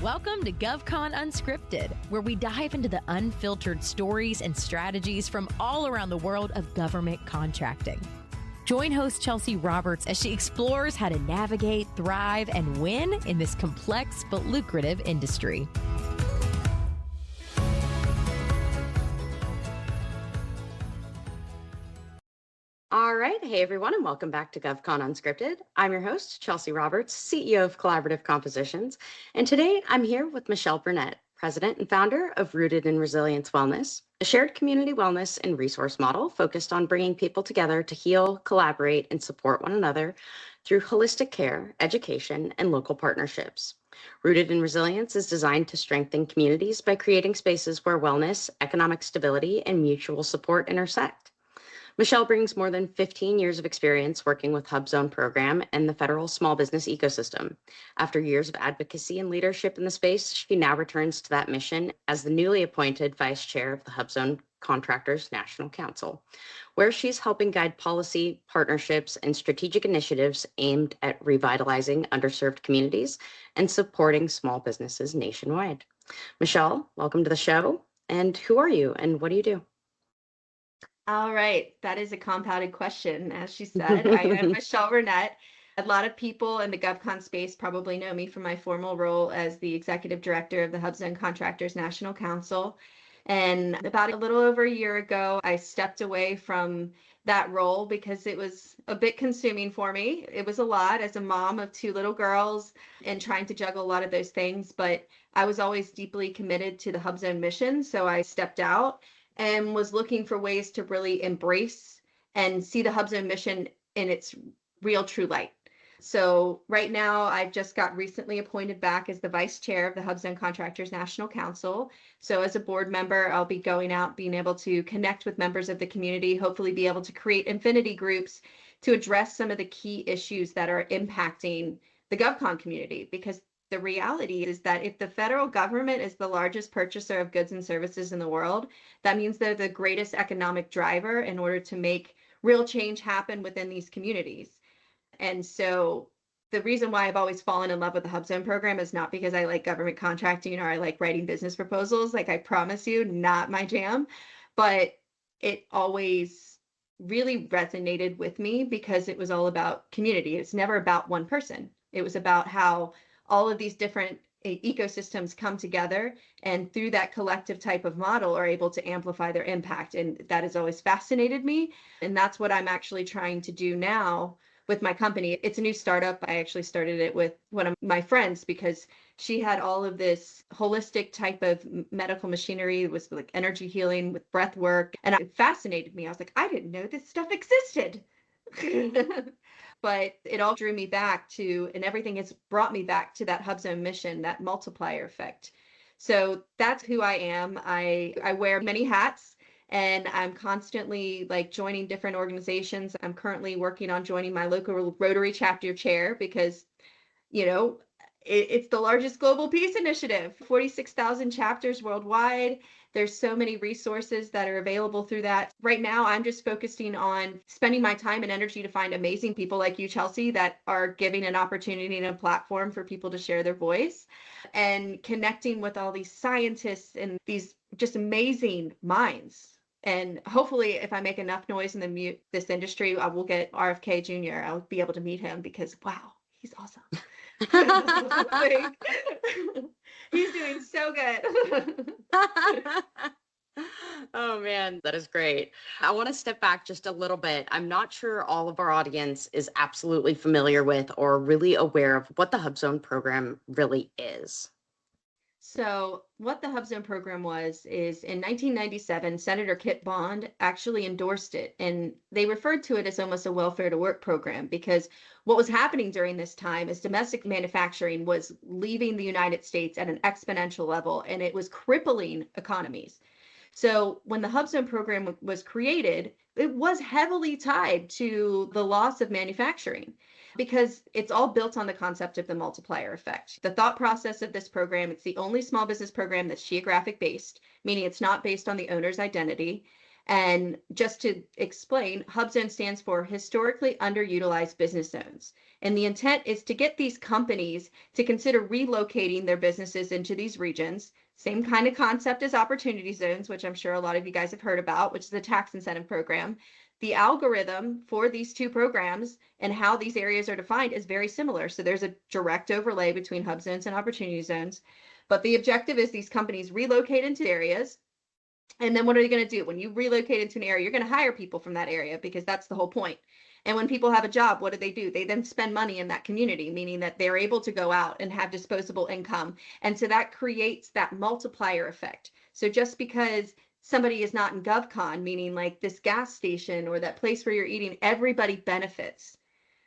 Welcome to GovCon Unscripted, where we dive into the unfiltered stories and strategies from all around the world of government contracting. Join host Chelsea Roberts as she explores how to navigate, thrive, and win in this complex but lucrative industry. All right. Hey, everyone, and welcome back to GovCon Unscripted. I'm your host, Chelsea Roberts, CEO of Collaborative Compositions. And today I'm here with Michelle Burnett, President and founder of Rooted in Resilience Wellness, a shared community wellness and resource model focused on bringing people together to heal, collaborate, and support one another through holistic care, education, and local partnerships. Rooted in Resilience is designed to strengthen communities by creating spaces where wellness, economic stability, and mutual support intersect. Michelle brings more than 15 years of experience working with HUBZone program and the federal small business ecosystem. After years of advocacy and leadership in the space, she now returns to that mission as the newly appointed vice chair of the HUBZone Contractors National Council, where she's helping guide policy, partnerships, and strategic initiatives aimed at revitalizing underserved communities and supporting small businesses nationwide. Michelle, welcome to the show. And who are you and what do you do? All right, that is a compounded question. As she said, I am Michelle Burnett. A lot of people in the GovCon space probably know me from my formal role as the executive director of the HUBZone Contractors National Council. And about a little over a year ago, I stepped away from that role because it was a bit consuming for me. It was a lot as a mom of two little girls and trying to juggle a lot of those things. But I was always deeply committed to the HUBZone mission, so I stepped out and was looking for ways to really embrace and see the HUBZone mission in its real true light. So right now, I've just got recently appointed back as the vice chair of the HUBZone Contractors National Council. So as a board member, I'll be going out, being able to connect with members of the community, hopefully be able to create affinity groups to address some of the key issues that are impacting the GovCon community. Because the reality is that if the federal government is the largest purchaser of goods and services in the world, that means they're the greatest economic driver in order to make real change happen within these communities. And so the reason why I've always fallen in love with the HUBZone program is not because I like government contracting or I like writing business proposals. Like, I promise you, not my jam, but it always really resonated with me because it was all about community. It's never about one person. It was about how all of these different ecosystems come together and through that collective type of model are able to amplify their impact. And that has always fascinated me. And that's what I'm actually trying to do now with my company. It's a new startup. I actually started it with one of my friends because she had all of this holistic type of medical machinery. It was like energy healing with breath work. And it fascinated me. I was like, I didn't know this stuff existed. But it all drew me back to, and everything has brought me back to that HUBZone mission, that multiplier effect. So that's who I am. I wear many hats and I'm constantly like joining different organizations. I'm currently working on joining my local Rotary chapter chair because, you know, it's the largest global peace initiative, 46,000 chapters worldwide. There's so many resources that are available through that. Right now, I'm just focusing on spending my time and energy to find amazing people like you, Chelsea, that are giving an opportunity and a platform for people to share their voice and connecting with all these scientists and these just amazing minds. And hopefully, if I make enough noise in this industry, I will get RFK Jr. I'll be able to meet him because, wow, he's awesome. Like, he's doing so good. Oh man, that is great. I want to step back just a little bit. I'm not sure all of our audience is absolutely familiar with or really aware of what the HUBZone program really is. So what the HUBZone program is in 1997, Senator Kit Bond actually endorsed it, and they referred to it as almost a welfare to work program because what was happening during this time is domestic manufacturing was leaving the United States at an exponential level, and it was crippling economies. So when the HUBZone program was created, it was heavily tied to the loss of manufacturing because it's all built on the concept of the multiplier effect. The thought process of this program, it's the only small business program that's geographic based, meaning it's not based on the owner's identity. And just to explain, HUBZone stands for Historically Underutilized Business Zones. And the intent is to get these companies to consider relocating their businesses into these regions. Same kind of concept as opportunity zones, which I'm sure a lot of you guys have heard about, which is a tax incentive program. The algorithm for these two programs and how these areas are defined is very similar. So there's a direct overlay between hub zones and opportunity zones. But the objective is these companies relocate into areas. And then what are they going to do? When you relocate into an area, you're going to hire people from that area because that's the whole point. And when people have a job, what do? They then spend money in that community, meaning that they're able to go out and have disposable income. And so that creates that multiplier effect. So just because somebody is not in GovCon, meaning like this gas station or that place where you're eating, everybody benefits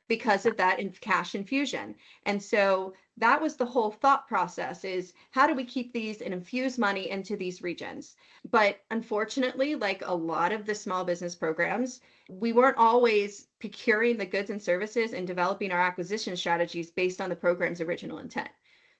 because of that in cash infusion. And so that was the whole thought process, is how do we keep these and infuse money into these regions? But unfortunately, like a lot of the small business programs, we weren't always procuring the goods and services and developing our acquisition strategies based on the program's original intent.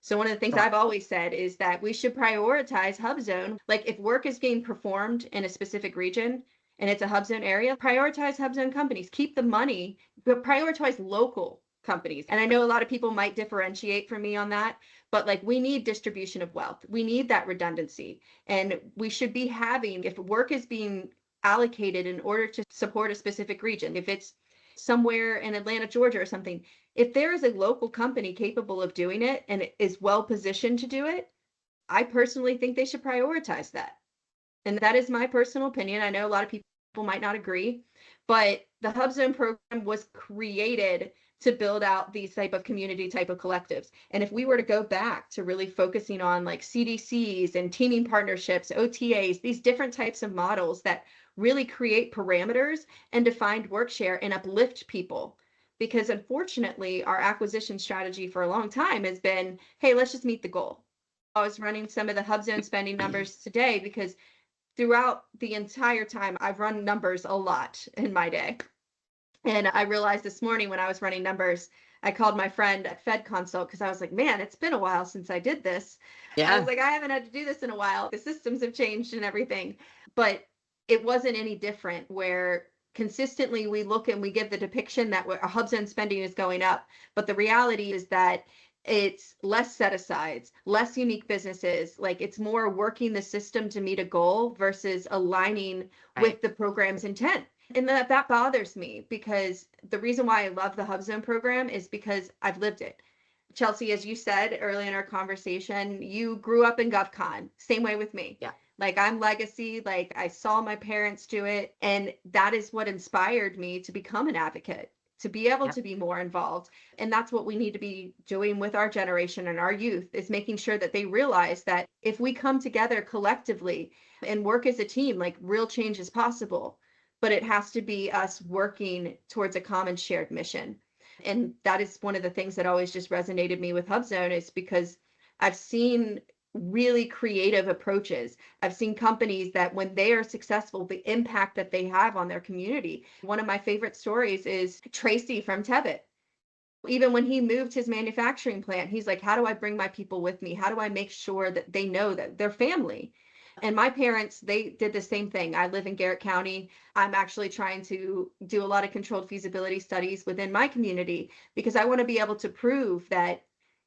So one of the things I've always said is that we should prioritize HUBZone. Like if work is being performed in a specific region and it's a HUBZone area, prioritize HUBZone companies, keep the money, but prioritize local companies. And I know a lot of people might differentiate from me on that, but like we need distribution of wealth. We need that redundancy. And we should be having, if work is being allocated in order to support a specific region, if it's somewhere in Atlanta, Georgia or something, if there is a local company capable of doing it and is well positioned to do it, I personally think they should prioritize that. And that is my personal opinion. I know a lot of people might not agree, but the HUBZone program was created to build out these type of community type of collectives. And if we were to go back to really focusing on like CDCs and teaming partnerships, OTAs, these different types of models that really create parameters and defined work share and uplift people. Because unfortunately, our acquisition strategy for a long time has been, hey, let's just meet the goal. I was running some of the HUBZone spending numbers today because throughout the entire time, I've run numbers a lot in my day. And I realized this morning when I was running numbers, I called my friend at Fed Consult because I was like, man, it's been a while since I did this. I was like, I haven't had to do this in a while. The systems have changed and everything. But it wasn't any different where consistently we look and we give the depiction that our HUBZone spending is going up. But the reality is that it's less set asides, less unique businesses. Like it's more working the system to meet a goal versus aligning with the program's intent. And that bothers me because the reason why I love the HUBZone program is because I've lived it. Chelsea, as you said early in our conversation, you grew up in GovCon, same way with me. Yeah. Like I'm legacy, like I saw my parents do it. And that is what inspired me to become an advocate, to be able to be more involved. And that's what we need to be doing with our generation and our youth, is making sure that they realize that if we come together collectively and work as a team, like real change is possible. But it has to be us working towards a common shared mission. And that is one of the things that always just resonated me with HUBZone, is because I've seen really creative approaches. I've seen companies that when they are successful, the impact that they have on their community. One of my favorite stories is Tracy from Tevitt. Even when he moved his manufacturing plant, he's like, how do I bring my people with me? How do I make sure that they know that they're family? And my parents, they did the same thing. I live in Garrett County. I'm actually trying to do a lot of controlled feasibility studies within my community because I want to be able to prove that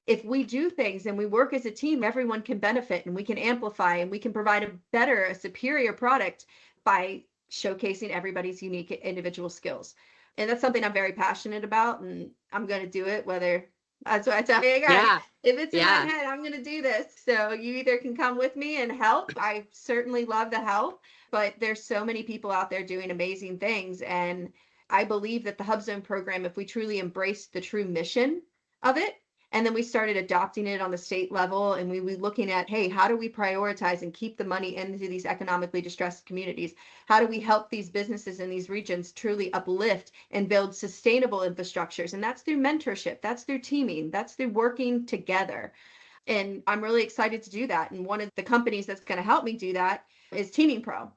if we do things and we work as a team, everyone can benefit and we can amplify and we can provide a better, a superior product by showcasing everybody's unique individual skills. And that's something I'm very passionate about, and I'm going to do it, whether that's what I tell you guys. If it's in my head, I'm going to do this. So you either can come with me and help. I certainly love the help, but there's so many people out there doing amazing things. And I believe that the HUBZone program, if we truly embrace the true mission of it, and then we started adopting it on the state level, and we were looking at, hey, how do we prioritize and keep the money into these economically distressed communities? How do we help these businesses in these regions truly uplift and build sustainable infrastructures? And that's through mentorship, that's through teaming, that's through working together. And I'm really excited to do that. And one of the companies that's going to help me do that is Teaming Pro.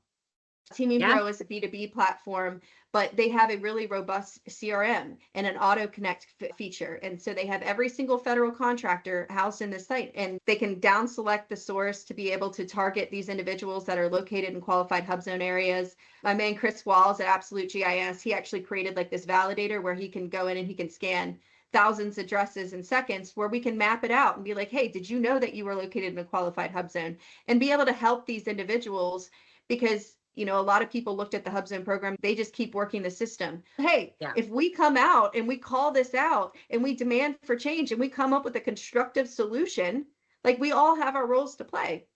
Teaming Pro is a B2B platform, but they have a really robust CRM and an auto connect feature. And so they have every single federal contractor housed in this site, and they can down select the source to be able to target these individuals that are located in qualified HUBZone areas. My man, Chris Walls at Absolute GIS, he actually created like this validator where he can go in and he can scan thousands of addresses in seconds, where we can map it out and be like, hey, did you know that you were located in a qualified hub zone? And be able to help these individuals, because a lot of people looked at the HUBZone program, they just keep working the system. Hey, if we come out and we call this out and we demand for change and we come up with a constructive solution, like, we all have our roles to play.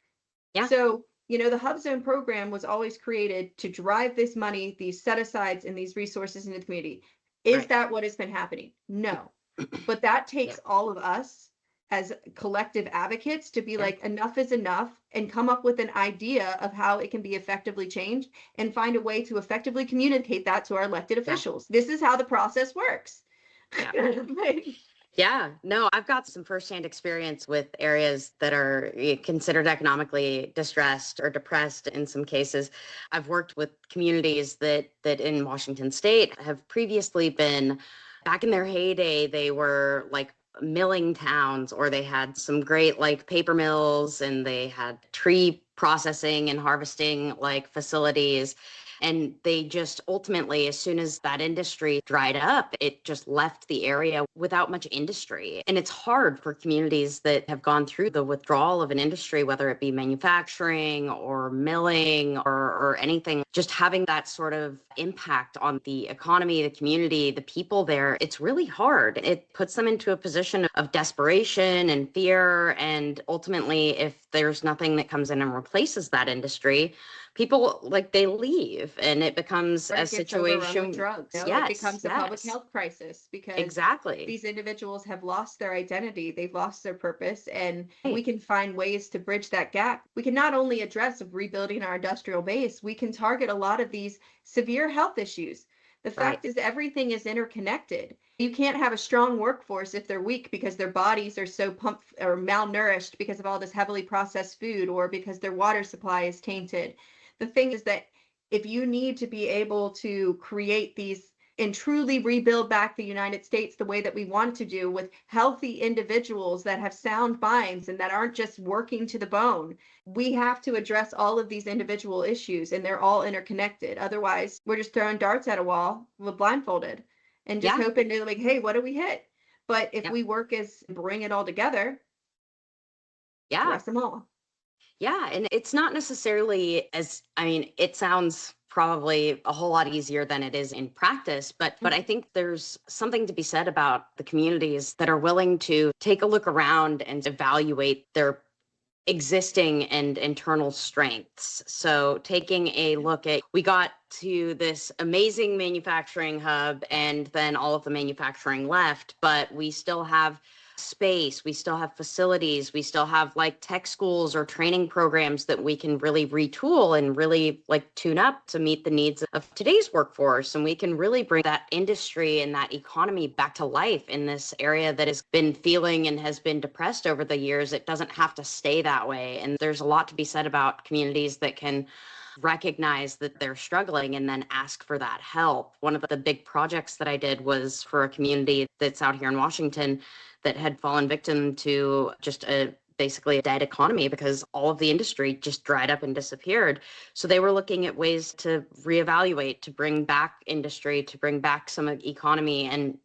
Yeah. So, the HUBZone program was always created to drive this money, these set asides and these resources into the community. Is that what has been happening? No. But that takes all of us as collective advocates to be like, enough is enough, and come up with an idea of how it can be effectively changed and find a way to effectively communicate that to our elected officials. This is how the process works. Yeah, no, I've got some firsthand experience with areas that are considered economically distressed or depressed in some cases. I've worked with communities that in Washington State have previously been, back in their heyday, they were like milling towns, or they had some great like paper mills, and they had tree processing and harvesting like facilities. And they just ultimately, as soon as that industry dried up, it just left the area without much industry. And it's hard for communities that have gone through the withdrawal of an industry, whether it be manufacturing or milling or anything, just having that sort of impact on the economy, the community, the people there. It's really hard. It puts them into a position of desperation and fear. And ultimately, if there's nothing that comes in and replaces that industry, people, like, they leave, and it becomes a situation. Drugs. Yes, it becomes a public health crisis, because these individuals have lost their identity, they've lost their purpose, and we can find ways to bridge that gap. We can not only address rebuilding our industrial base, we can target a lot of these severe health issues. The fact is, everything is interconnected. You can't have a strong workforce if they're weak because their bodies are so pumped or malnourished because of all this heavily processed food, or because their water supply is tainted. The thing is that if you need to be able to create these and truly rebuild back the United States the way that we want to do, with healthy individuals that have sound minds and that aren't just working to the bone, we have to address all of these individual issues, and they're all interconnected. Otherwise, we're just throwing darts at a wall with blindfolded and just hoping to, like, hey, what do we hit? But if we work as bring it all together, arrest them all. Yeah, and it's not necessarily it sounds probably a whole lot easier than it is in practice, but I think there's something to be said about the communities that are willing to take a look around and evaluate their existing and internal strengths. So taking a look at, we got to this amazing manufacturing hub, and then all of the manufacturing left, but we still have space, we still have facilities, we still have like tech schools or training programs that we can really retool and really like tune up to meet the needs of today's workforce. And we can really bring that industry and that economy back to life in this area that has been feeling and has been depressed over the years. It doesn't have to stay that way. And there's a lot to be said about communities that can recognize that they're struggling and then ask for that help. One of the big projects that I did was for a community that's out here in Washington that had fallen victim to just basically a dead economy because all of the industry just dried up and disappeared. So they were looking at ways to reevaluate, to bring back industry, to bring back some economy. And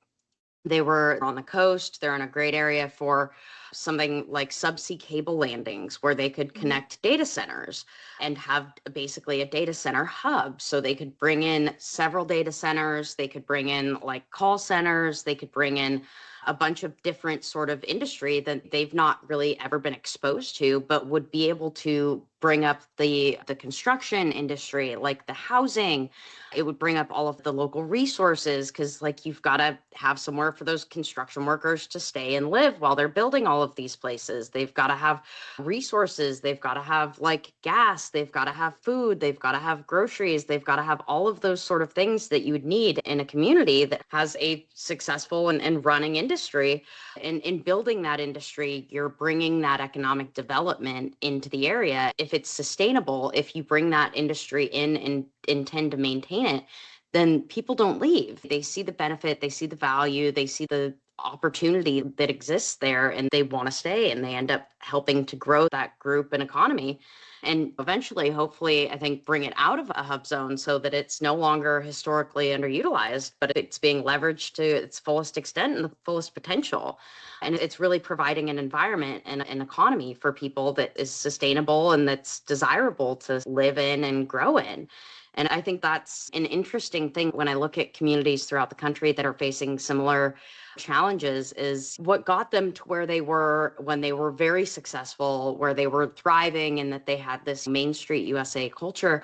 they were on the coast. They're in a great area for something like subsea cable landings, where they could connect data centers and have basically a data center hub. So they could bring in several data centers. They could bring in like call centers. They could bring in a bunch of different sort of industry that they've not really ever been exposed to, but would be able to bring up the construction industry, like the housing. It would bring up all of the local resources, because like you've got to have somewhere for those construction workers to stay and live while they're building all of these places. They've got to have resources. They've got to have like gas. They've got to have food. They've got to have groceries. They've got to have all of those sort of things that you would need in a community that has a successful and running industry. And in building that industry, you're bringing that economic development into the area. If it's sustainable, if you bring that industry in and intend to maintain it, then people don't leave. They see the benefit, they see the value, they see the opportunity that exists there, and they want to stay, and they end up helping to grow that group and economy. And eventually, hopefully, I think bring it out of a hub zone so that it's no longer historically underutilized, but it's being leveraged to its fullest extent and the fullest potential. And it's really providing an environment and an economy for people that is sustainable and that's desirable to live in and grow in. And I think that's an interesting thing when I look at communities throughout the country that are facing similar challenges, is what got them to where they were when they were very successful, where they were thriving, and that they had this Main Street USA culture.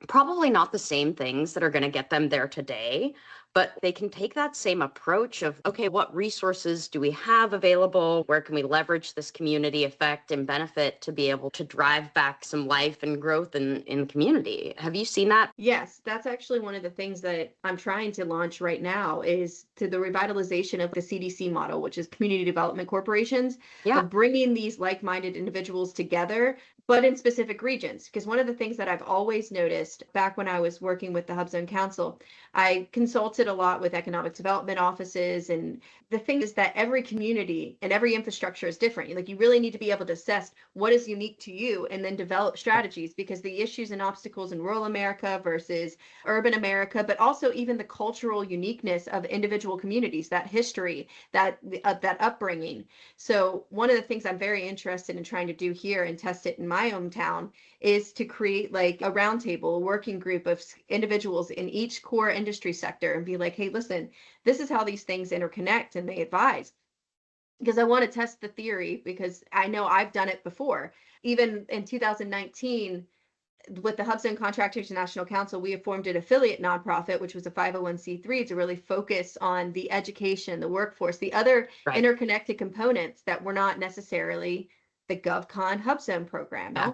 Probably not the same things that are going to get them there today, but they can take that same approach of, okay, what resources do we have available? Where can we leverage this community effect and benefit to be able to drive back some life and growth in the community? Have you seen that? Yes, that's actually one of the things that I'm trying to launch right now, is to the revitalization of the CDC model, which is community development corporations, of bringing these like-minded individuals together, but in specific regions. Because one of the things that I've always noticed back when I was working with the HUBZone Council, I consulted a lot with economic development offices. And the thing is that every community and every infrastructure is different. Like, you really need to be able to assess what is unique to you and then develop strategies, because the issues and obstacles in rural America versus urban America, but also even the cultural uniqueness of individual communities, that history, that upbringing. So one of the things I'm very interested in trying to do here and test it in my hometown is to create like a roundtable, a working group of individuals in each core industry sector, and be like, hey, listen, this is how these things interconnect, and they advise. Because I want to test the theory, because I know I've done it before. Even in 2019, with the HUBZone Contractors National Council, we have formed an affiliate nonprofit, which was a 501c3, to really focus on the education, the workforce, the other interconnected components that were not necessarily the GovCon HUBZone program. Yeah.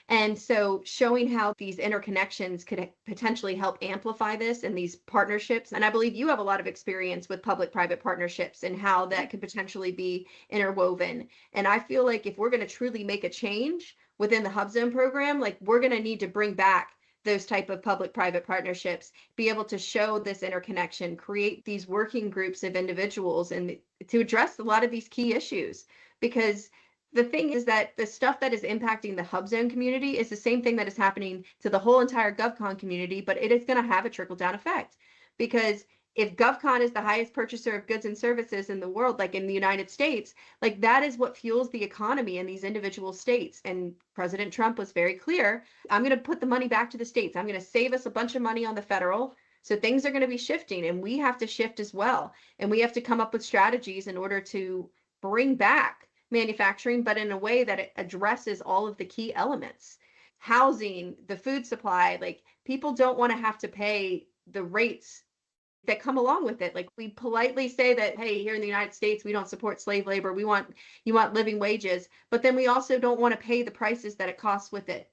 And so showing how these interconnections could potentially help amplify this and these partnerships. And I believe you have a lot of experience with public-private partnerships and how that could potentially be interwoven. And I feel like if we're going to truly make a change within the HUBZone program, like, we're going to need to bring back those type of public-private partnerships, be able to show this interconnection, create these working groups of individuals, and to address a lot of these key issues. Because the thing is that the stuff that is impacting the HUBZone community is the same thing that is happening to the whole entire GovCon community, but it is going to have a trickle-down effect. Because if GovCon is the highest purchaser of goods and services in the world, like in the United States, like, that is what fuels the economy in these individual states. And President Trump was very clear, I'm going to put the money back to the states. I'm going to save us a bunch of money on the federal. So things are going to be shifting, and we have to shift as well. And we have to come up with strategies in order to bring back manufacturing, but in a way that it addresses all of the key elements. Housing, the food supply, like, people don't want to have to pay the rates that come along with it. Like, we politely say that, hey, here in the United States, we don't support slave labor. You want living wages, but then we also don't want to pay the prices that it costs with it.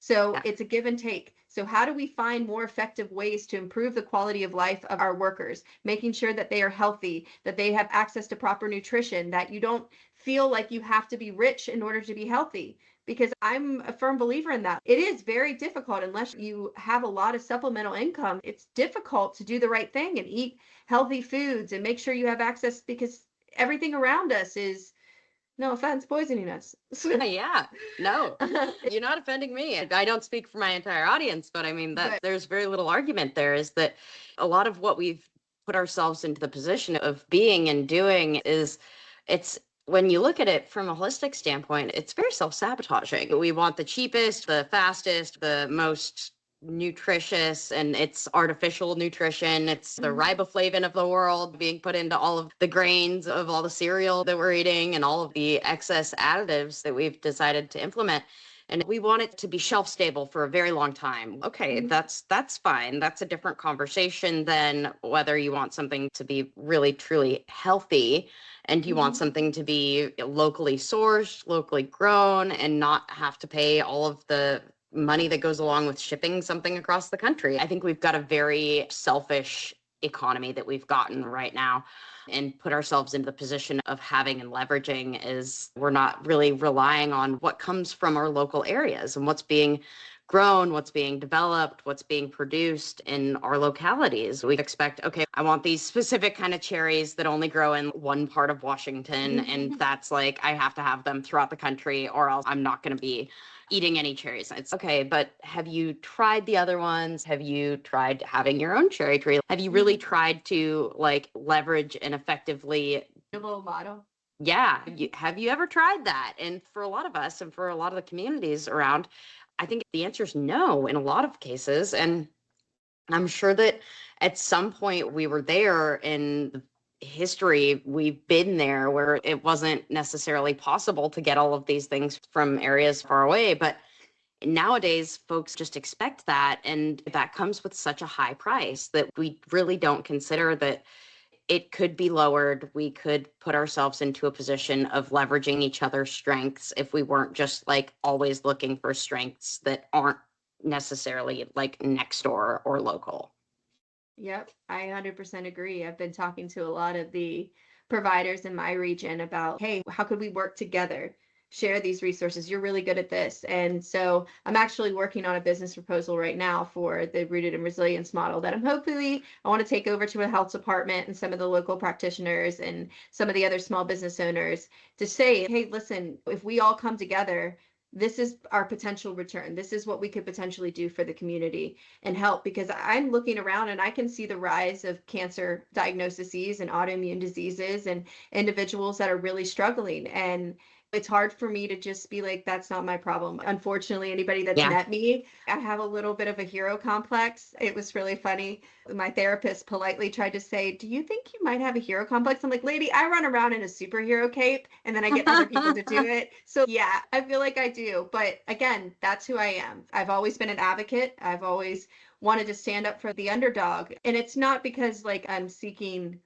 So it's a give and take. So how do we find more effective ways to improve the quality of life of our workers, making sure that they are healthy, that they have access to proper nutrition, that you don't feel like you have to be rich in order to be healthy? Because I'm a firm believer in that. It is very difficult unless you have a lot of supplemental income. It's difficult to do the right thing and eat healthy foods and make sure you have access, because everything around us is, no offense, poisoning us. Yeah, no, you're not offending me. I don't speak for my entire audience, but I mean that there's very little argument there, is that a lot of what we've put ourselves into the position of being and doing is, it's, when you look at it from a holistic standpoint, it's very self-sabotaging. We want the cheapest, the fastest, the most nutritious, and it's artificial nutrition. It's the riboflavin of the world being put into all of the grains of all the cereal that we're eating, and all of the excess additives that we've decided to implement. And we want it to be shelf stable for a very long time. Okay, that's fine. That's a different conversation than whether you want something to be really, truly healthy, and you want something to be locally sourced, locally grown, and not have to pay all of the money that goes along with shipping something across the country. I think we've got a very selfish economy that we've gotten right now, and put ourselves into the position of having and leveraging, is we're not really relying on what comes from our local areas and what's being grown, what's being developed, what's being produced in our localities. We expect, okay, I want these specific kind of cherries that only grow in one part of Washington. And that's like, I have to have them throughout the country or else I'm not going to be eating any cherries. It's okay, but have you tried the other ones? Have you tried having your own cherry tree? Have you really tried to like leverage and effectively A little model. yeah. Have you ever tried that? And for a lot of us and for a lot of the communities around, I think the answer is no in a lot of cases. And I'm sure that at some point we were there in history, we've been there where it wasn't necessarily possible to get all of these things from areas far away. But nowadays, folks just expect that. And that comes with such a high price that we really don't consider that it could be lowered. We could put ourselves into a position of leveraging each other's strengths if we weren't just like always looking for strengths that aren't necessarily like next door or local. Yep, I 100% agree. I've been talking to a lot of the providers in my region about, hey, how could we work together? Share these resources. You're really good at this. And so I'm actually working on a business proposal right now for the Rooted in Resilience model that I want to take over to a health department and some of the local practitioners and some of the other small business owners to say, hey, listen, if we all come together, this is our potential return. This is what we could potentially do for the community and help, because I'm looking around and I can see the rise of cancer diagnoses and autoimmune diseases and individuals that are really struggling. And it's hard for me to just be like, that's not my problem. Unfortunately, anybody that's met me, I have a little bit of a hero complex. It was really funny. My therapist politely tried to say, do you think you might have a hero complex? I'm like, lady, I run around in a superhero cape and then I get other people to do it. So yeah, I feel like I do. But again, that's who I am. I've always been an advocate. I've always wanted to stand up for the underdog. And it's not because like I'm seeking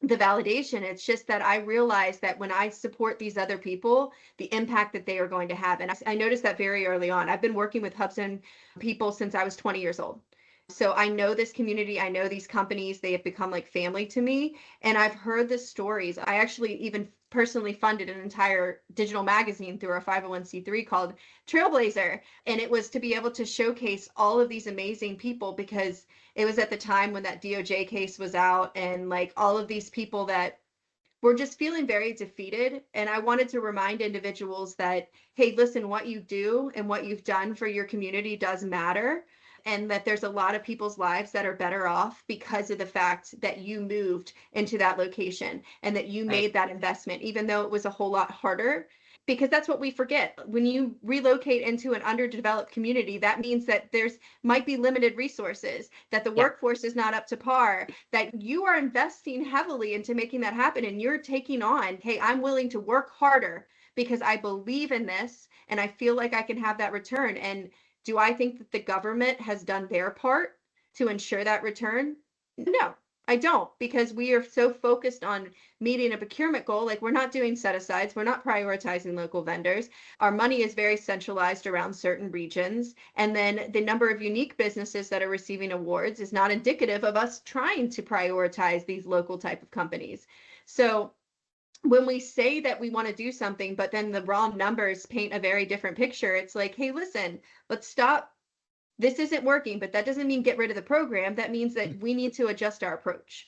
the validation. It's just that I realize that when I support these other people, the impact that they are going to have. And I noticed that very early on. I've been working with HUBZone people since I was 20 years old. So I know this community, I know these companies, they have become like family to me. And I've heard the stories. I actually even personally funded an entire digital magazine through our 501c3 called Trailblazer. And it was to be able to showcase all of these amazing people, because it was at the time when that DOJ case was out and like all of these people that were just feeling very defeated. And I wanted to remind individuals that, hey, listen, what you do and what you've done for your community does matter. And that there's a lot of people's lives that are better off because of the fact that you moved into that location and that you made that investment, even though it was a whole lot harder. Because that's what we forget. When you relocate into an underdeveloped community, that means that there's might be limited resources, that the workforce is not up to par, that you are investing heavily into making that happen. And you're taking on, hey, I'm willing to work harder because I believe in this and I feel like I can have that return. And do I think that the government has done their part to ensure that return? No, I don't, because we are so focused on meeting a procurement goal. Like, we're not doing set asides. We're not prioritizing local vendors. Our money is very centralized around certain regions. And then the number of unique businesses that are receiving awards is not indicative of us trying to prioritize these local type of companies. So when we say that we want to do something, but then the raw numbers paint a very different picture, it's like, hey, listen, let's stop. This isn't working, but that doesn't mean get rid of the program. That means that we need to adjust our approach.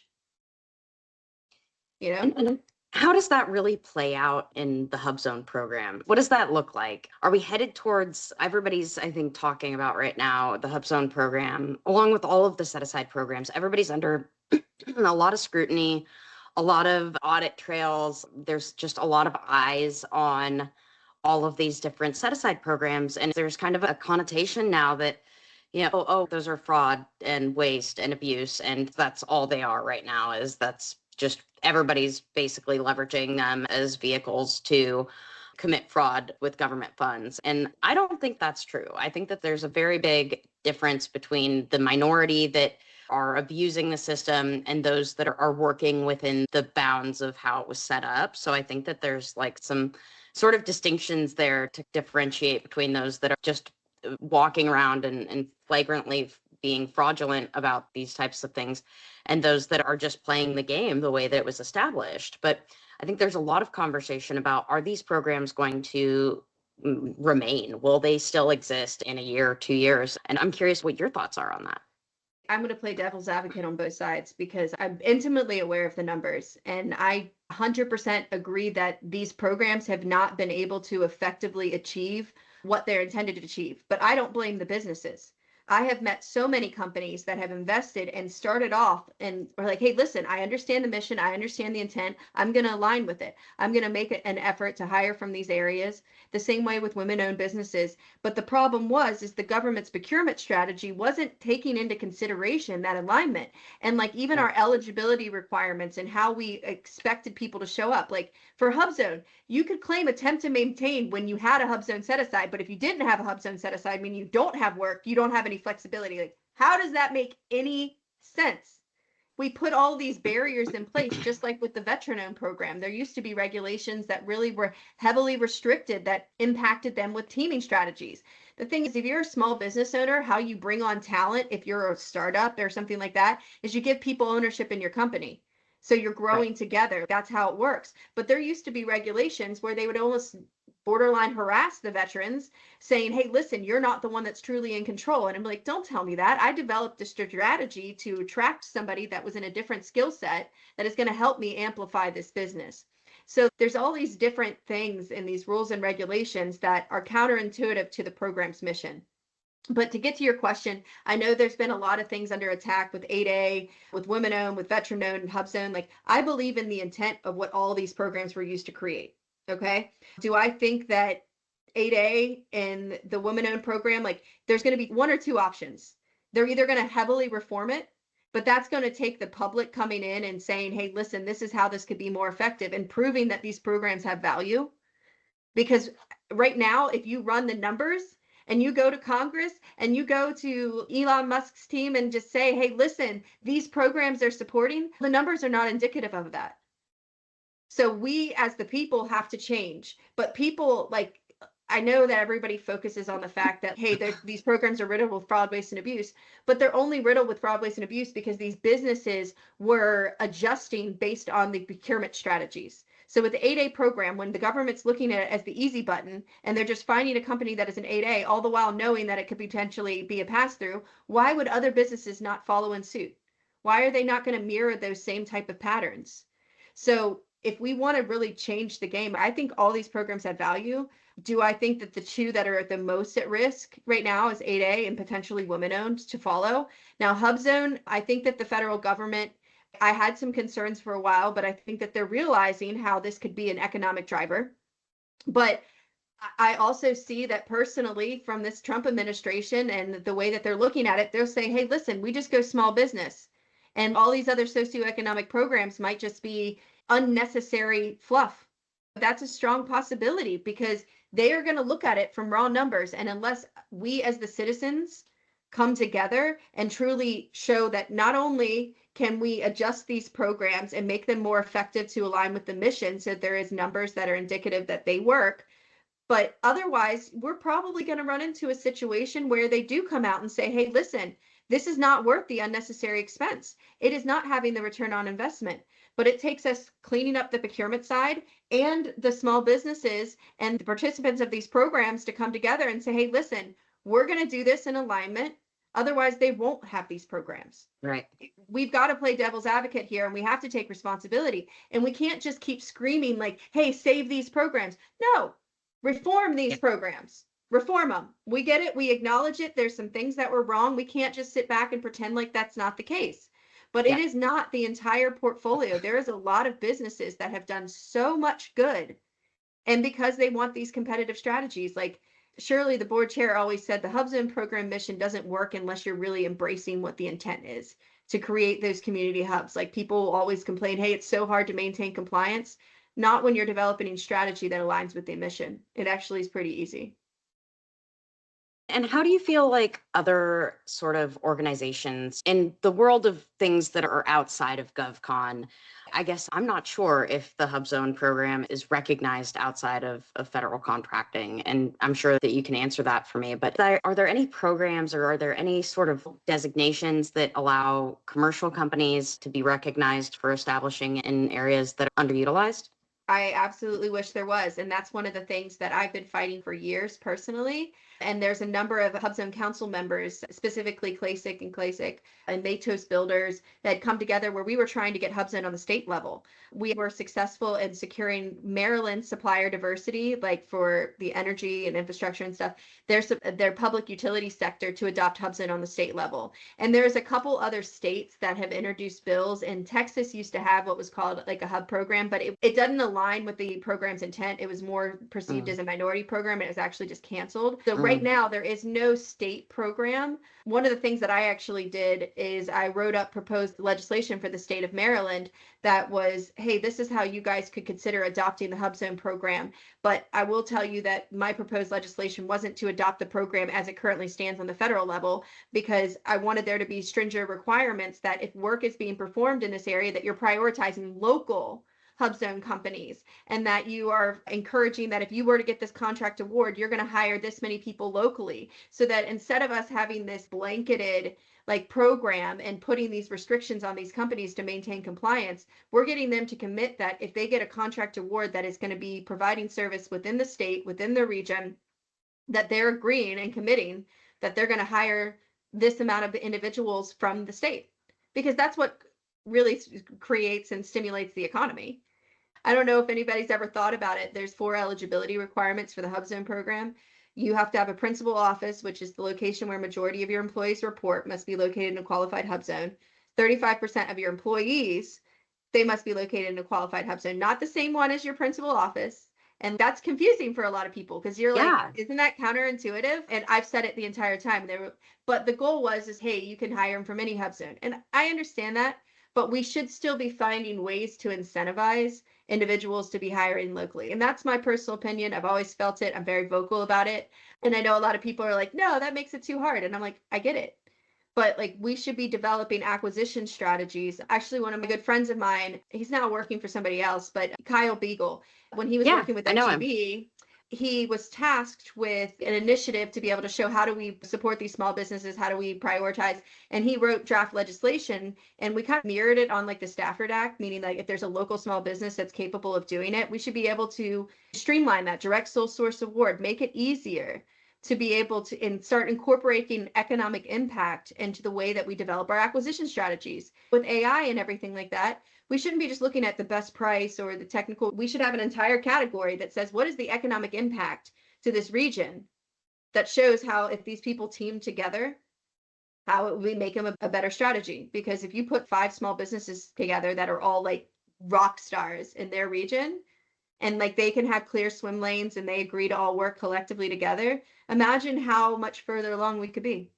You know? And how does that really play out in the HUBZone program? What does that look like? Are we headed towards, everybody's, I think, talking about right now, the HUBZone program, along with all of the set aside programs, everybody's under a lot of scrutiny, a lot of audit trails. There's just a lot of eyes on all of these different set aside programs. And there's kind of a connotation now that, you know, oh, those are fraud and waste and abuse. And that's all they are right now, is that's just everybody's basically leveraging them as vehicles to commit fraud with government funds. And I don't think that's true. I think that there's a very big difference between the minority that are abusing the system and those that are working within the bounds of how it was set up. So I think that there's like some sort of distinctions there to differentiate between those that are just walking around and flagrantly being fraudulent about these types of things, and those that are just playing the game the way that it was established. But I think there's a lot of conversation about, are these programs going to remain? Will they still exist in a year, 2 years? And I'm curious what your thoughts are on that. I'm going to play devil's advocate on both sides because I'm intimately aware of the numbers. And I 100% agree that these programs have not been able to effectively achieve what they're intended to achieve. But I don't blame the businesses. I have met so many companies that have invested and started off and are like, hey, listen, I understand the mission. I understand the intent. I'm going to align with it. I'm going to make an effort to hire from these areas. The same way with women-owned businesses. But the problem is the government's procurement strategy wasn't taking into consideration that alignment. And like even our eligibility requirements and how we expected people to show up. Like for HUBZone, you could claim attempt to maintain when you had a HUBZone set aside. But if you didn't have a HUBZone set aside, meaning you don't have work, you don't have any flexibility. Like, how does that make any sense? We put all these barriers in place, just like with the veteran-owned program. There used to be regulations that really were heavily restricted that impacted them with teaming strategies. The thing is, if you're a small business owner, how you bring on talent, if you're a startup or something like that, is you give people ownership in your company. So you're growing together. That's how it works. But there used to be regulations where they would almost borderline harass the veterans saying, hey, listen, you're not the one that's truly in control. And I'm like, don't tell me that. I developed a strategy to attract somebody that was in a different skill set that is going to help me amplify this business. So there's all these different things in these rules and regulations that are counterintuitive to the program's mission. But to get to your question, I know there's been a lot of things under attack with 8A, with women-owned, with veteran-owned, and HUBZone. Like, I believe in the intent of what all these programs were used to create. Okay. Do I think that 8A and the women-owned program, like there's going to be one or two options. They're either going to heavily reform it, but that's going to take the public coming in and saying, hey, listen, this is how this could be more effective and proving that these programs have value. Because right now, if you run the numbers and you go to Congress and you go to Elon Musk's team and just say, hey, listen, these programs they're supporting, the numbers are not indicative of that. So we as the people have to change, but people like, I know that everybody focuses on the fact that, hey, these programs are riddled with fraud, waste, and abuse, but they're only riddled with fraud, waste, and abuse because these businesses were adjusting based on the procurement strategies. So with the 8A program, when the government's looking at it as the easy button and they're just finding a company that is an 8A, all the while knowing that it could potentially be a pass-through, why would other businesses not follow in suit? Why are they not going to mirror those same type of patterns? So if we want to really change the game, I think all these programs have value. Do I think that the two that are the most at risk right now is 8A and potentially women-owned to follow? Now, HUBZone, I think that the federal government, I had some concerns for a while, but I think that they're realizing how this could be an economic driver. But I also see that personally from this Trump administration and the way that they're looking at it, they're saying, hey, listen, we just go small business. And all these other socioeconomic programs might just be unnecessary fluff. That's a strong possibility because they are going to look at it from raw numbers. And unless we as the citizens come together and truly show that not only can we adjust these programs and make them more effective to align with the mission so there is numbers that are indicative that they work, but otherwise we're probably going to run into a situation where they do come out and say, hey, listen, this is not worth the unnecessary expense. It is not having the return on investment. But it takes us cleaning up the procurement side and the small businesses and the participants of these programs to come together and say, hey, listen, we're going to do this in alignment. Otherwise, they won't have these programs. Right. We've got to play devil's advocate here and we have to take responsibility. And we can't just keep screaming like, hey, save these programs. No, reform these programs. Reform them. We get it. We acknowledge it. There's some things that were wrong. We can't just sit back and pretend like that's not the case. But it is not the entire portfolio. There is a lot of businesses that have done so much good. And because they want these competitive strategies, like Shirley, the board chair, always said the HUBZone program mission doesn't work unless you're really embracing what the intent is to create those community hubs. Like people always complain, hey, it's so hard to maintain compliance. Not when you're developing a strategy that aligns with the mission. It actually is pretty easy. And how do you feel like other sort of organizations in the world of things that are outside of GovCon? I guess I'm not sure if the HUBZone program is recognized outside of federal contracting, and I'm sure that you can answer that for me. But are there any programs or are there any sort of designations that allow commercial companies to be recognized for establishing in areas that are underutilized? I absolutely wish there was. And that's one of the things that I've been fighting for years personally. And there's a number of HUBZone Council members, specifically CLASIC and Matos builders, that had come together where we were trying to get HUBZone on the state level. We were successful in securing Maryland supplier diversity, like for the energy and infrastructure and stuff, their public utility sector to adopt HUBZone on the state level. And there's a couple other states that have introduced bills, and Texas used to have what was called like a hub program, but it doesn't align with the program's intent. It was more perceived as a minority program, and it was actually just canceled. So right now there is no state program. One of the things that I actually did is I wrote up proposed legislation for the state of Maryland that was, hey, this is how you guys could consider adopting the HUBZone program. But I will tell you that my proposed legislation wasn't to adopt the program as it currently stands on the federal level, because I wanted there to be stringent requirements that if work is being performed in this area, that you're prioritizing local HUBZone companies, and that you are encouraging that if you were to get this contract award, you're going to hire this many people locally, so that instead of us having this blanketed like program and putting these restrictions on these companies to maintain compliance, we're getting them to commit that if they get a contract award that is going to be providing service within the state, within the region, that they're agreeing and committing that they're going to hire this amount of individuals from the state, because that's what really creates and stimulates the economy. I don't know if anybody's ever thought about it. There's 4 eligibility requirements for the HUBZone program. You have to have a principal office, which is the location where majority of your employees report, must be located in a qualified HUBZone. 35% of your employees, they must be located in a qualified HUBZone, not the same one as your principal office. And that's confusing for a lot of people, because you're like, isn't that counterintuitive? And I've said it the entire time. But the goal is, hey, you can hire them from any HUBZone. And I understand that, but we should still be finding ways to incentivize individuals to be hiring locally. And that's my personal opinion. I've always felt it. I'm very vocal about it. And I know a lot of people are like, no, that makes it too hard. And I'm like, I get it. But like, we should be developing acquisition strategies. Actually, one of my good friends of mine, he's now working for somebody else, but Kyle Beagle, when he was working with HUB, he was tasked with an initiative to be able to show how do we support these small businesses, how do we prioritize, and he wrote draft legislation, and we kind of mirrored it on like the Stafford Act, meaning like if there's a local small business that's capable of doing it, we should be able to streamline that direct sole source award, make it easier to be able to start incorporating economic impact into the way that we develop our acquisition strategies. With AI and everything like that, we shouldn't be just looking at the best price or the technical. We should have an entire category that says, what is the economic impact to this region, that shows how if these people team together, how it would make them a better strategy. Because if you put 5 small businesses together that are all like rock stars in their region, and like they can have clear swim lanes and they agree to all work collectively together, imagine how much further along we could be.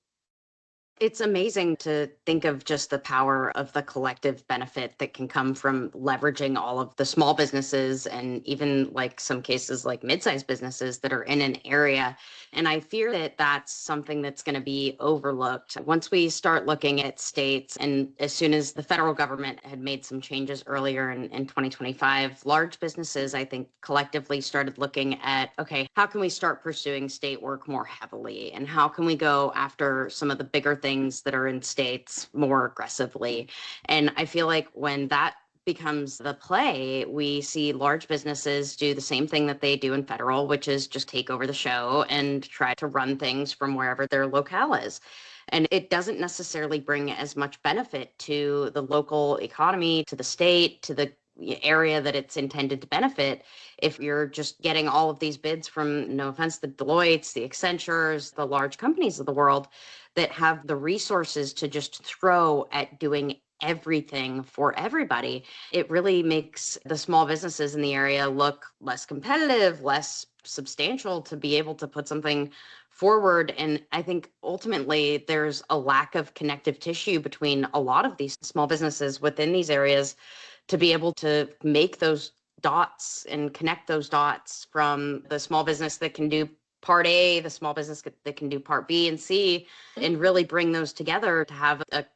It's amazing to think of just the power of the collective benefit that can come from leveraging all of the small businesses and even like some cases like mid-sized businesses that are in an area. And I fear that that's something that's going to be overlooked once we start looking at states. And as soon as the federal government had made some changes earlier in 2025, large businesses, I think, collectively started looking at, okay, how can we start pursuing state work more heavily? And how can we go after some of the bigger things that are in states more aggressively? And I feel like when that becomes the play, we see large businesses do the same thing that they do in federal, which is just take over the show and try to run things from wherever their locale is. And it doesn't necessarily bring as much benefit to the local economy, to the state, to the area that it's intended to benefit if you're just getting all of these bids from, no offense, the Deloittes, the Accentures, the large companies of the world that have the resources to just throw at doing everything for everybody. It really makes the small businesses in the area look less competitive, less substantial to be able to put something forward. And I think ultimately there's a lack of connective tissue between a lot of these small businesses within these areas to be able to make those dots and connect those dots from the small business that can do part A, the small business that can do part B and C, and really bring those together to have a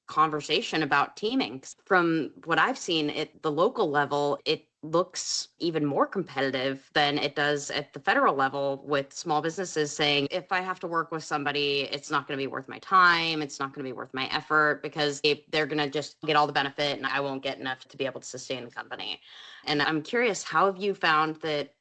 conversation about teaming. From what I've seen at the local level, it looks even more competitive than it does at the federal level, with small businesses saying, if I have to work with somebody, it's not going to be worth my time. It's not going to be worth my effort, because they're going to just get all the benefit and I won't get enough to be able to sustain the company. And I'm curious, how have you found that,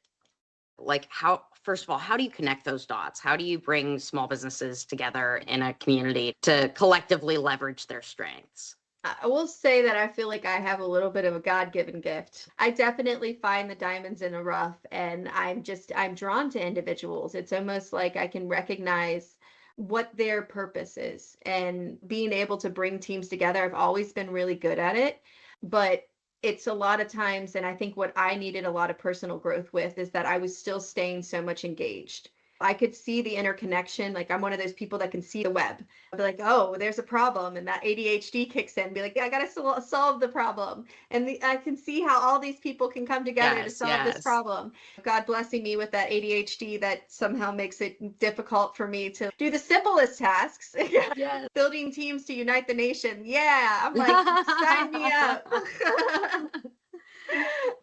first of all, how do you connect those dots? How do you bring small businesses together in a community to collectively leverage their strengths? I will say that I feel like I have a little bit of a God-given gift. I definitely find the diamonds in the rough, and I'm drawn to individuals. It's almost like I can recognize what their purpose is, and being able to bring teams together. I've always been really good at it, but it's a lot of times, and I think what I needed a lot of personal growth with is that I was still staying so much engaged. I could see the interconnection. Like, I'm one of those people that can see the web. I'll be like, oh, there's a problem. And that ADHD kicks in, be like, I got to solve the problem. And I can see how all these people can come together to solve this problem. God blessing me with that ADHD that somehow makes it difficult for me to do the simplest tasks. Yes. Building teams to unite the nation. Yeah. I'm like, sign me up.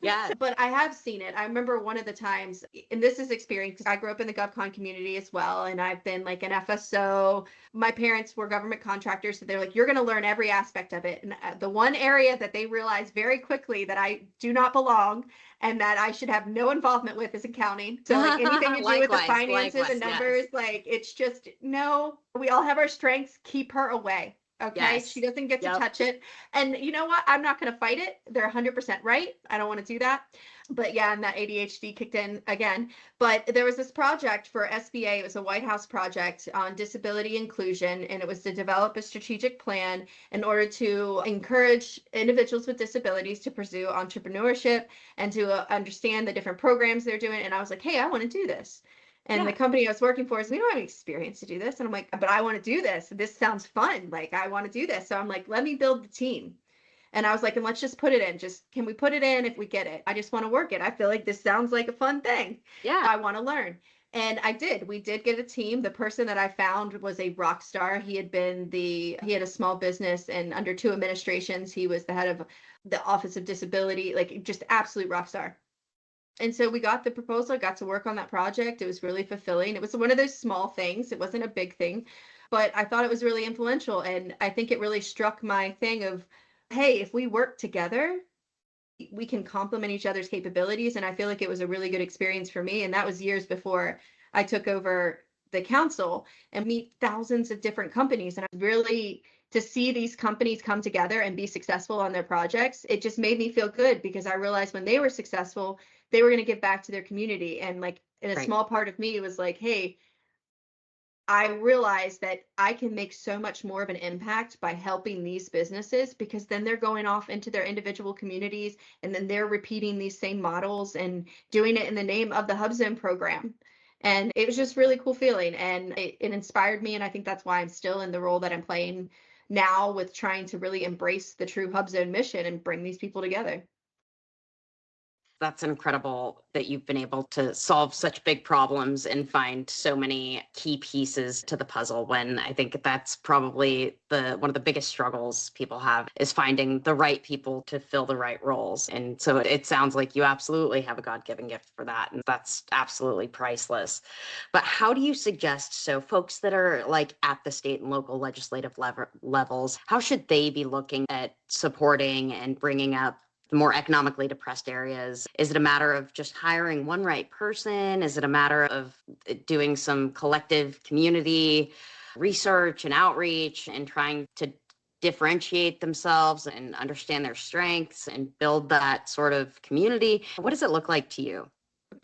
Yeah, but I have seen it. I remember one of the times, and this is experience, I grew up in the GovCon community as well, and I've been like an FSO. My parents were government contractors, so they're like, you're going to learn every aspect of it. And the one area that they realized very quickly that I do not belong and that I should have no involvement with is accounting. So like anything to do with the finances and numbers, yes. Like it's just, no, we all have our strengths, keep her away. Okay. Yes. She doesn't get to touch it. And you know what? I'm not going to fight it. They're 100% right. I don't want to do that. But yeah, and that ADHD kicked in again. But there was this project for SBA. It was a White House project on disability inclusion. And it was to develop a strategic plan in order to encourage individuals with disabilities to pursue entrepreneurship and to understand the different programs they're doing. And I was like, hey, I want to do this. And the company I was working for is, we don't have any experience to do this. And I'm like, but I want to do this. This sounds fun. Like, I want to do this. So I'm like, let me build the team. And I was like, and let's just put it in. Can we put it in if we get it? I just want to work it. I feel like this sounds like a fun thing. Yeah. I want to learn. And I did. We did get a team. The person that I found was a rock star. He had a small business, and under 2 administrations, he was the head of the Office of Disability, like just absolute rock star. And so we got the proposal, I got to work on that project. It was really fulfilling. It was one of those small things. It wasn't a big thing, but I thought it was really influential. And I think it really struck my thing of, hey, if we work together, we can complement each other's capabilities. And I feel like it was a really good experience for me. And that was years before I took over the council and meet thousands of different companies. And I really, to see these companies come together and be successful on their projects, it just made me feel good, because I realized when they were successful, they were going to give back to their community. And like, in a small part of me was like, hey, I realized that I can make so much more of an impact by helping these businesses, because then they're going off into their individual communities and then they're repeating these same models and doing it in the name of the HUBZone program. And it was just really cool feeling, and it inspired me. And I think that's why I'm still in the role that I'm playing now, with trying to really embrace the true HUBZone mission and bring these people together. That's incredible that you've been able to solve such big problems and find so many key pieces to the puzzle, when I think that's probably one of the biggest struggles people have, is finding the right people to fill the right roles. And so it sounds like you absolutely have a God-given gift for that. And that's absolutely priceless. But how do you suggest, so folks that are like at the state and local legislative levels, how should they be looking at supporting and bringing up the more economically depressed areas? Is it a matter of just hiring one right person? Is it a matter of doing some collective community research and outreach and trying to differentiate themselves and understand their strengths and build that sort of community? What does it look like to you?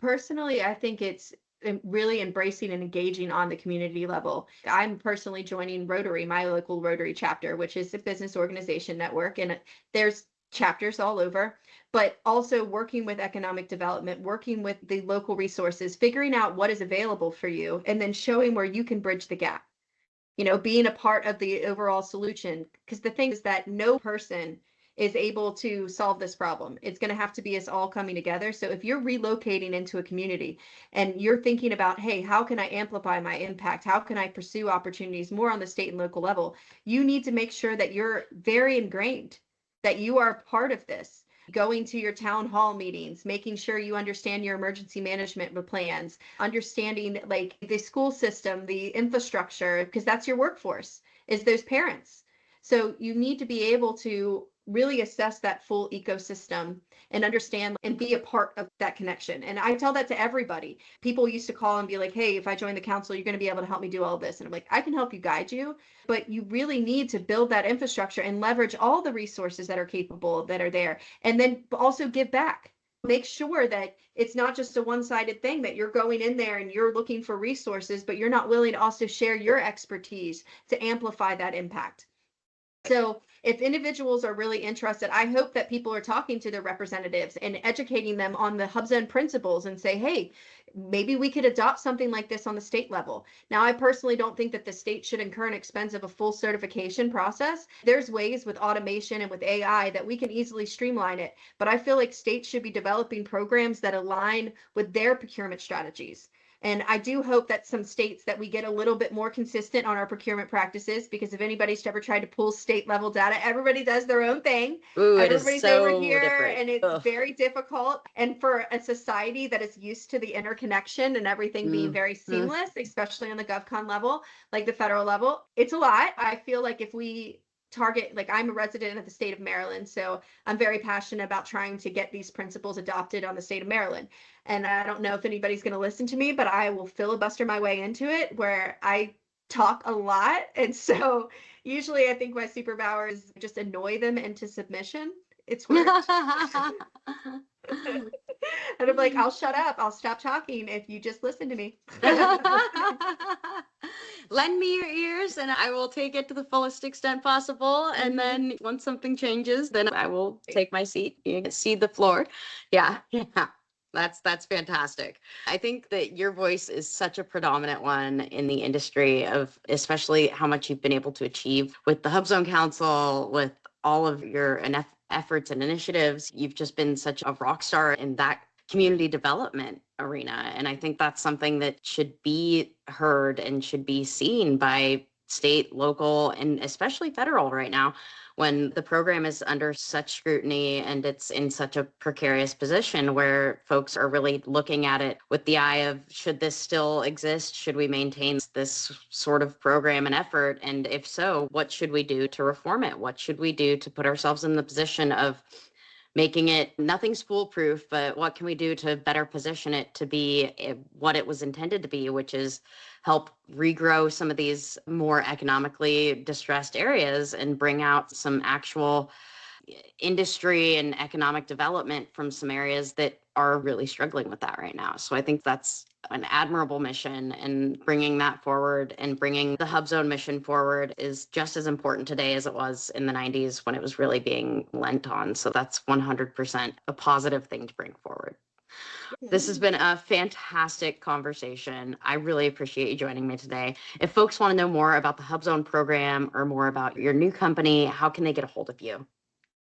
Personally, I think it's really embracing and engaging on the community level. I'm personally joining Rotary, my local Rotary chapter, which is a business organization network, and there's chapters all over, but also working with economic development, working with the local resources, figuring out what is available for you, and then showing where you can bridge the gap, being a part of the overall solution. Because the thing is that no person is able to solve this problem. It's going to have to be us all coming together. So if you're relocating into a community and you're thinking about, hey, how can I amplify my impact? How can I pursue opportunities more on the state and local level? You need to make sure that you're very ingrained, that you are part of this. going to your town hall meetings, making sure you understand your emergency management plans, understanding like the school system, the infrastructure, because that's your workforce, is those parents. So you need to be able to really assess that full ecosystem and understand and be a part of that connection. And I tell that to everybody. People used to call and be like, hey, if I join the council, you're going to be able to help me do all this. And I'm like, I can help you, guide you, but you really need to build that infrastructure and leverage all the resources that are capable, that are there, and then also give back. Make sure that it's not just a one-sided thing, that you're going in there and you're looking for resources, but you're not willing to also share your expertise to amplify that impact. So if individuals are really interested, I hope that people are talking to their representatives and educating them on the HUBZone principles and say, hey, maybe we could adopt something like this on the state level. Now, I personally don't think that the state should incur an expense of a full certification process. There's ways with automation and with AI that we can easily streamline it, but I feel like states should be developing programs that align with their procurement strategies. And I do hope that some states that we get a little bit more consistent on our procurement practices, because if anybody's ever tried to pull state level data, everybody does their own thing. Ooh, Everybody's it is so over here different. and it's very difficult. And for a society that is used to the interconnection and everything being very seamless, especially on the GovCon level, like the federal level, it's a lot. I feel like if we target, like I'm a resident of the state of Maryland, so I'm very passionate about trying to get these principles adopted on the state of Maryland. And I don't know if anybody's going to listen to me, but I will filibuster my way into it where I talk a lot. And so usually I think my superpowers just annoy them into submission. It's worked. And I'm like, I'll shut up. I'll stop talking if you just listen to me. Lend me your ears and I will take it to the fullest extent possible. And then once something changes, then I will take my seat, cede the floor. Yeah. That's fantastic. I think that your voice is such a predominant one in the industry, of especially how much you've been able to achieve with the HUBZone Council, with all of your efforts and initiatives. You've just been such a rock star in that community development arena. And I think that's something that should be heard and should be seen by state, local, and especially federal right now, when the program is under such scrutiny and it's in such a precarious position where folks are really looking at it with the eye of, should this still exist? Should we maintain this sort of program and effort? And if so, what should we do to reform it? What should we do to put ourselves in the position of making it, nothing's foolproof, but what can we do to better position it to be what it was intended to be, which is help regrow some of these more economically distressed areas and bring out some actual industry and economic development from some areas that are really struggling with that right now. So I think that's an admirable mission, and bringing that forward and bringing the HUBZone mission forward is just as important today as it was in the 90s when it was really being lent on. So that's 100% a positive thing to bring forward. This has been a fantastic conversation. I really appreciate you joining me today. If folks want to know more about the HUBZone program or more about your new company, how can they get a hold of you?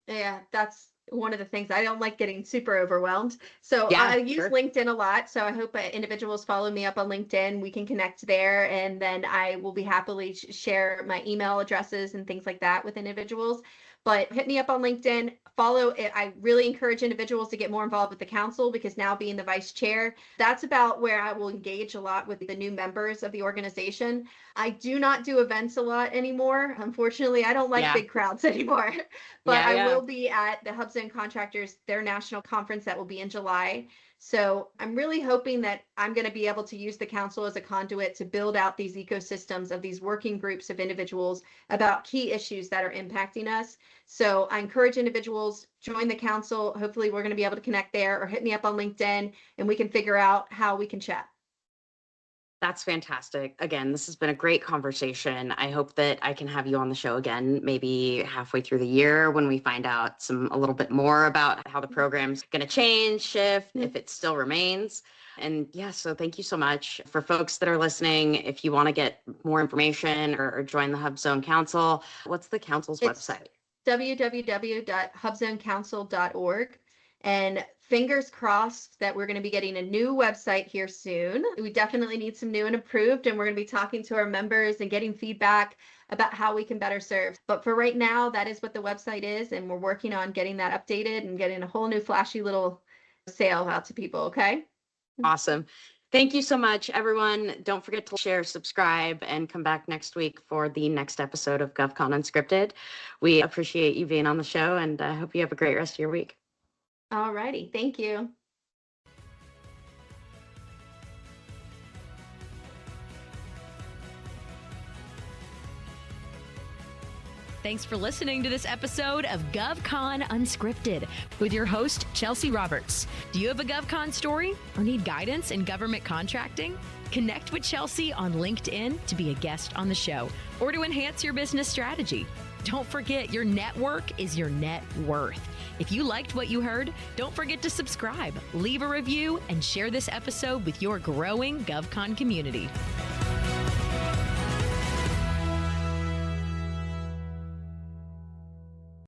Yeah, that's one of the things. I don't like getting super overwhelmed. So I use LinkedIn a lot. So I hope individuals follow me up on LinkedIn. We can connect there, and then I will be happily share my email addresses and things like that with individuals. But hit me up on LinkedIn, follow it. I really encourage individuals to get more involved with the council, because now being the vice chair, that's about where I will engage a lot with the new members of the organization. I do not do events a lot anymore. Unfortunately, I don't like big crowds anymore, but I will be at the HUBZone Contractors, their national conference that will be in July. So I'm really hoping that I'm going to be able to use the council as a conduit to build out these ecosystems of these working groups of individuals about key issues that are impacting us. So I encourage individuals, join the council. Hopefully we're going to be able to connect there, or hit me up on LinkedIn and we can figure out how we can chat. That's fantastic. Again, this has been a great conversation. I hope that I can have you on the show again, maybe halfway through the year, when we find out a little bit more about how the program's going to change, shift, if it still remains. And so thank you so much. For folks that are listening, if you want to get more information or join the HUBZone Council, what's the council's website? www.hubzonecouncil.org. And fingers crossed that we're going to be getting a new website here soon. We definitely need some new and improved, and we're going to be talking to our members and getting feedback about how we can better serve. But for right now, that is what the website is, and we're working on getting that updated and getting a whole new flashy little sale out to people, okay? Awesome. Thank you so much, everyone. Don't forget to share, subscribe, and come back next week for the next episode of GovCon Unscripted. We appreciate you being on the show, and I hope you have a great rest of your week. All righty. Thank you. Thanks for listening to this episode of GovCon Unscripted with your host, Chelsea Roberts. Do you have a GovCon story or need guidance in government contracting? Connect with Chelsea on LinkedIn to be a guest on the show or to enhance your business strategy. Don't forget, your network is your net worth. If you liked what you heard, don't forget to subscribe, leave a review, and share this episode with your growing GovCon community.